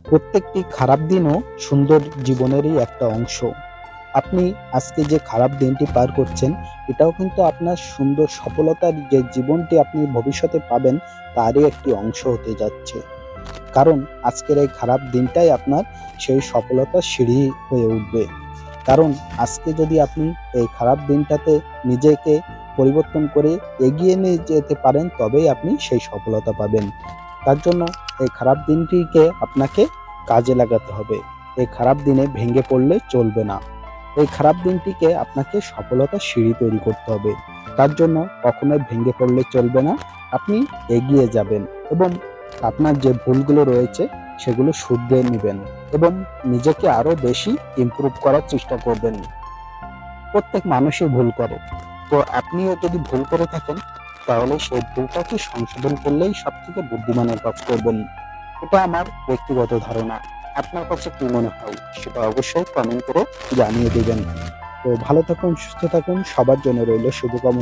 প্রত্যেকটি খারাপ দিনও সুন্দর জীবনেরই একটা অংশ। আপনি আজকে যে খারাপ দিনটি পার করছেন, এটাও কিন্তু আপনার সুন্দর সফলতার যে জীবনটি আপনি ভবিষ্যতে পাবেন, তারই একটি অংশ হতে যাচ্ছে। কারণ আজকের এই খারাপ দিনটাই আপনার সেই সফলতার সিঁড়ি হয়ে উঠবে। কারণ আজকে যদি আপনি এই খারাপ দিনটাতে নিজেকে পরিবর্তন করে এগিয়ে নিয়ে যেতে পারেন, তবেই আপনি সেই সফলতা পাবেন। তার জন্য এই খারাপ দিনটিকে আপনাকে কাজে লাগাতে হবে। এই খারাপ দিনে ভেঙে পড়লে চলবে না। এই খারাপ দিনটিকে আপনাকে সফলতার সিঁড়ি তৈরি করতে হবে। তার জন্য কখনোই ভেঙে পড়লে চলবে না। আপনি এগিয়ে যাবেন এবং আপনার যে ভুলগুলো রয়েছে সেগুলো শুধরে নিবেন এবং নিজেকে আরো বেশি ইমপ্রুভ করার চেষ্টা করবেন। প্রত্যেক মানুষই ভুল করে। তো আপনিও যদি ভুল করে থাকেন, তাহলে সেই ভুলটাকে সংশোধন করলেই সবথেকে বুদ্ধিমানের কাজ করবেন। এটা আমার ব্যক্তিগত ধারণা। আপনার কাছে কি মনে হয় সেটা অবশ্যই কমেন্ট করে জানিয়ে দিবেন। তো ভালো থাকুন, সুস্থ থাকুন। সবার জন্য রইল শুভকামনা।